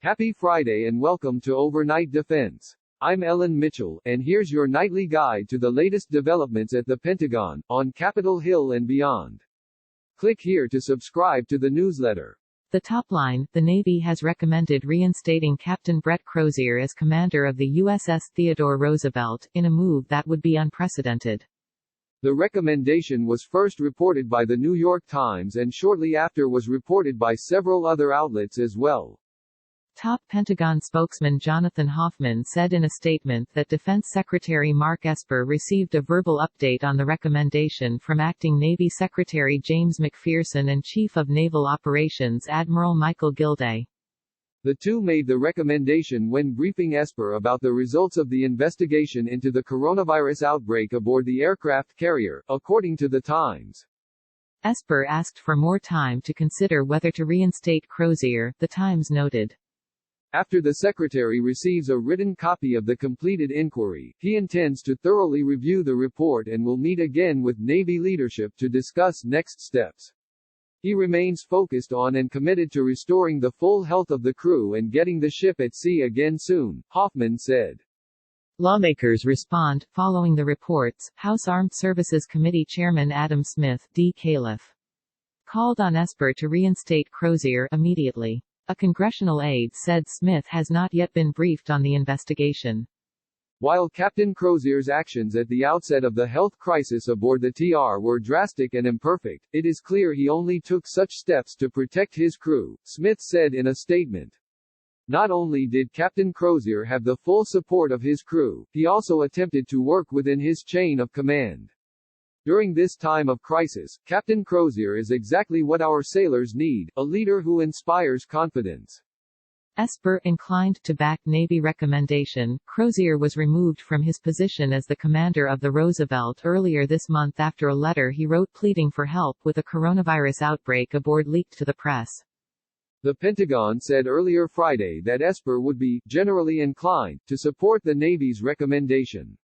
Happy Friday and welcome to Overnight Defense. I'm Ellen Mitchell, and here's your nightly guide to the latest developments at the Pentagon, on Capitol Hill and beyond. Click here to subscribe to the newsletter. The top line: the Navy has recommended reinstating Captain Brett Crozier as commander of the USS Theodore Roosevelt, in a move that would be unprecedented. The recommendation was first reported by the New York Times and shortly after was reported by several other outlets as well. Top Pentagon spokesman Jonathan Hoffman said in a statement that Defense Secretary Mark Esper received a verbal update on the recommendation from Acting Navy Secretary James McPherson and Chief of Naval Operations Admiral Michael Gilday. The two made the recommendation when briefing Esper about the results of the investigation into the coronavirus outbreak aboard the aircraft carrier, according to the Times. Esper asked for more time to consider whether to reinstate Crozier, the Times noted. After the Secretary receives a written copy of the completed inquiry, he intends to thoroughly review the report and will meet again with Navy leadership to discuss next steps. He remains focused on and committed to restoring the full health of the crew and getting the ship at sea again soon, Hoffman said. Lawmakers respond. Following the reports, House Armed Services Committee Chairman Adam Smith, D. Califf, called on Esper to reinstate Crozier immediately. A congressional aide said Smith has not yet been briefed on the investigation. While Captain Crozier's actions at the outset of the health crisis aboard the TR were drastic and imperfect, it is clear he only took such steps to protect his crew, Smith said in a statement. Not only did Captain Crozier have the full support of his crew, he also attempted to work within his chain of command. During this time of crisis, Captain Crozier is exactly what our sailors need, a leader who inspires confidence. Esper inclined to back Navy recommendation. Crozier was removed from his position as the commander of the Roosevelt earlier this month after a letter he wrote pleading for help with a coronavirus outbreak aboard leaked to the press. The Pentagon said earlier Friday that Esper would be generally inclined to support the Navy's recommendation.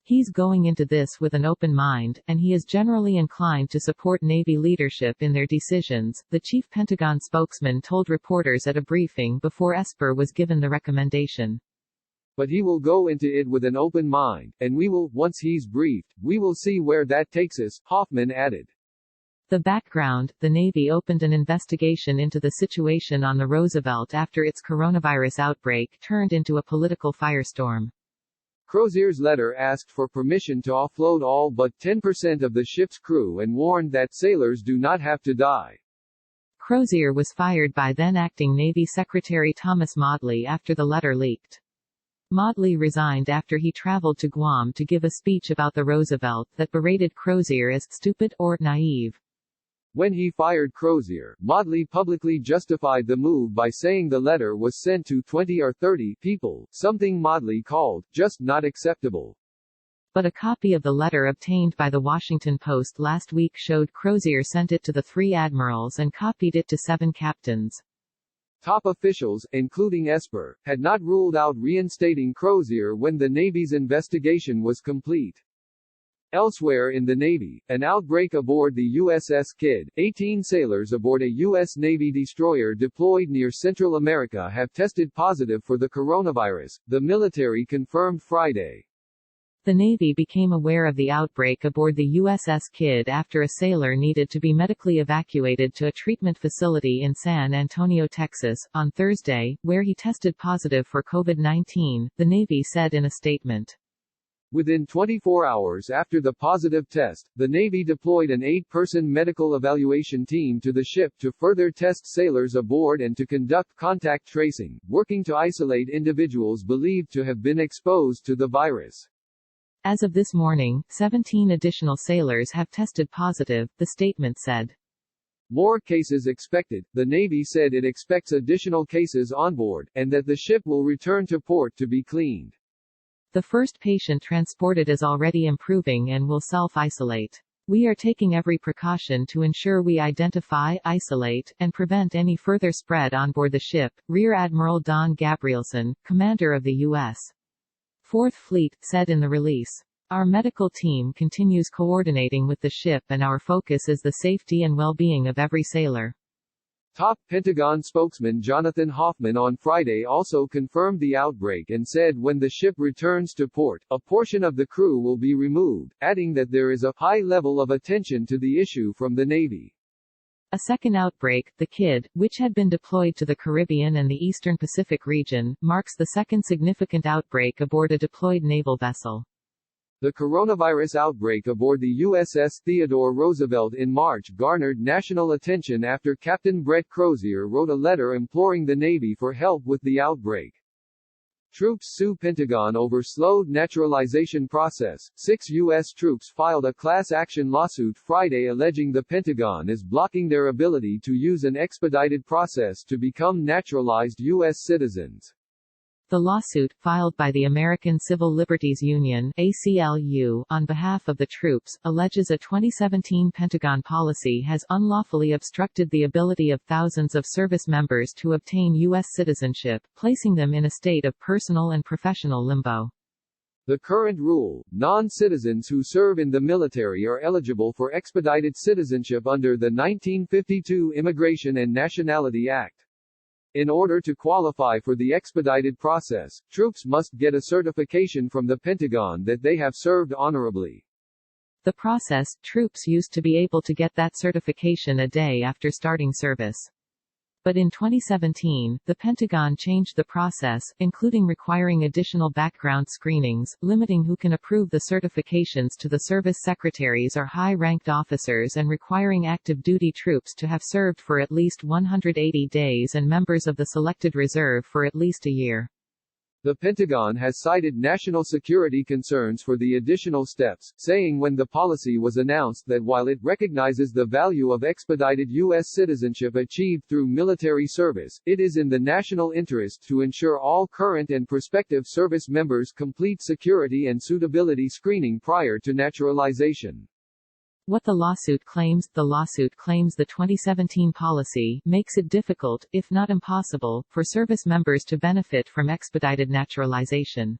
He's going into this with an open mind, and he is generally inclined to support Navy leadership in their decisions, the chief Pentagon spokesman told reporters at a briefing before Esper was given the recommendation. But he will go into it with an open mind, and once he's briefed, we will see where that takes us, Hoffman added. The background: the Navy opened an investigation into the situation on the Roosevelt after its coronavirus outbreak turned into a political firestorm. Crozier's letter asked for permission to offload all but 10% of the ship's crew and warned that sailors do not have to die. Crozier was fired by then-acting Navy Secretary Thomas Modly after the letter leaked. Modly resigned after he traveled to Guam to give a speech about the Roosevelt that berated Crozier as stupid or naive. When he fired Crozier, Modly publicly justified the move by saying the letter was sent to 20 or 30 people, something Modly called just not acceptable. But a copy of the letter obtained by the Washington Post last week showed Crozier sent it to the 3 admirals and copied it to 7 captains. Top officials, including Esper, had not ruled out reinstating Crozier when the Navy's investigation was complete. Elsewhere in the Navy, an outbreak aboard the USS Kidd. 18 sailors aboard a U.S. Navy destroyer deployed near Central America have tested positive for the coronavirus, the military confirmed Friday. The Navy became aware of the outbreak aboard the USS Kidd after a sailor needed to be medically evacuated to a treatment facility in San Antonio, Texas, on Thursday, where he tested positive for COVID-19, the Navy said in a statement. Within 24 hours after the positive test, the Navy deployed an 8-person medical evaluation team to the ship to further test sailors aboard and to conduct contact tracing, working to isolate individuals believed to have been exposed to the virus. As of this morning, 17 additional sailors have tested positive, the statement said. More cases expected. The Navy said it expects additional cases on board, and that the ship will return to port to be cleaned. The first patient transported is already improving and will self-isolate. We are taking every precaution to ensure we identify, isolate, and prevent any further spread on board the ship, Rear Admiral Don Gabrielson, commander of the U.S. 4th Fleet, said in the release. Our medical team continues coordinating with the ship and our focus is the safety and well-being of every sailor. Top Pentagon spokesman Jonathan Hoffman on Friday also confirmed the outbreak and said when the ship returns to port, a portion of the crew will be removed, adding that there is a high level of attention to the issue from the Navy. A second outbreak, the KID, which had been deployed to the Caribbean and the Eastern Pacific region, marks the second significant outbreak aboard a deployed naval vessel. The coronavirus outbreak aboard the USS Theodore Roosevelt in March garnered national attention after Captain Brett Crozier wrote a letter imploring the Navy for help with the outbreak. Troops sue Pentagon over slowed naturalization process. 6 U.S. troops filed a class action lawsuit Friday alleging the Pentagon is blocking their ability to use an expedited process to become naturalized U.S. citizens. The lawsuit, filed by the American Civil Liberties Union (ACLU) on behalf of the troops, alleges a 2017 Pentagon policy has unlawfully obstructed the ability of thousands of service members to obtain U.S. citizenship, placing them in a state of personal and professional limbo. The current rule, non-citizens who serve in the military are eligible for expedited citizenship under the 1952 Immigration and Nationality Act. In order to qualify for the expedited process, troops must get a certification from the Pentagon that they have served honorably. The process, troops used to be able to get that certification a day after starting service. But in 2017, the Pentagon changed the process, including requiring additional background screenings, limiting who can approve the certifications to the service secretaries or high-ranked officers and requiring active duty troops to have served for at least 180 days and members of the selected reserve for at least a year. The Pentagon has cited national security concerns for the additional steps, saying when the policy was announced that while it recognizes the value of expedited U.S. citizenship achieved through military service, it is in the national interest to ensure all current and prospective service members complete security and suitability screening prior to naturalization. What the lawsuit claims the 2017 policy makes it difficult, if not impossible, for service members to benefit from expedited naturalization.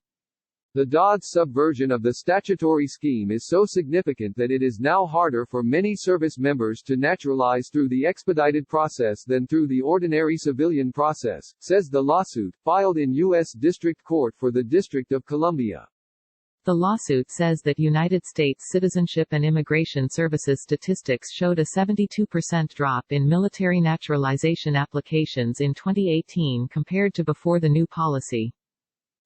The Dodd's subversion of the statutory scheme is so significant that it is now harder for many service members to naturalize through the expedited process than through the ordinary civilian process, says the lawsuit, filed in U.S. District Court for the District of Columbia. The lawsuit says that United States Citizenship and Immigration Services statistics showed a 72% drop in military naturalization applications in 2018 compared to before the new policy.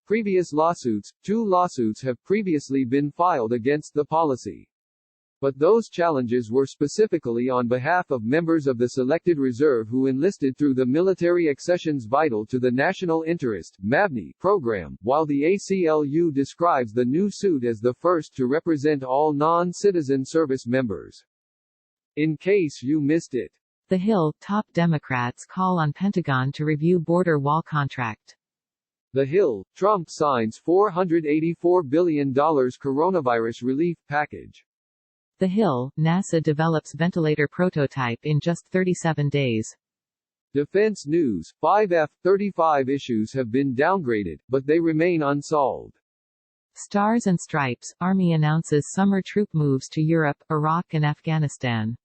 Previous lawsuits, 2 lawsuits have previously been filed against the policy. But those challenges were specifically on behalf of members of the selected reserve who enlisted through the Military Accessions Vital to the National Interest (MAVNI) program, while the ACLU describes the new suit as the first to represent all non-citizen service members. In case you missed it. The Hill, top Democrats call on Pentagon to review border wall contract. The Hill, Trump signs $484 billion coronavirus relief package. The Hill, NASA develops ventilator prototype in just 37 days. Defense News, 5 F-35 issues have been downgraded, but they remain unsolved. Stars and Stripes, Army announces summer troop moves to Europe, Iraq and Afghanistan.